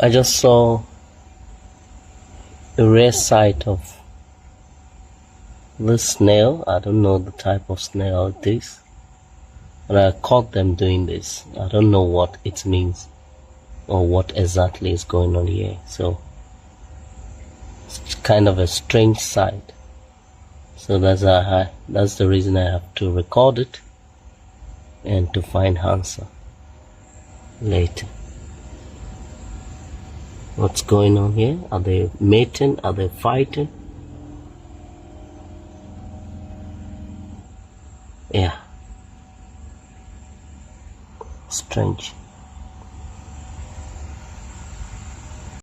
I just saw a rare sight of this snail. I don't know the type of snail it is, but I caught them doing this. I don't know what it means or what exactly is going on here. So it's kind of a strange sight. So that's the reason I have to record it and to find answer later. What's going on here? Are they mating? Are they fighting? Yeah. Strange.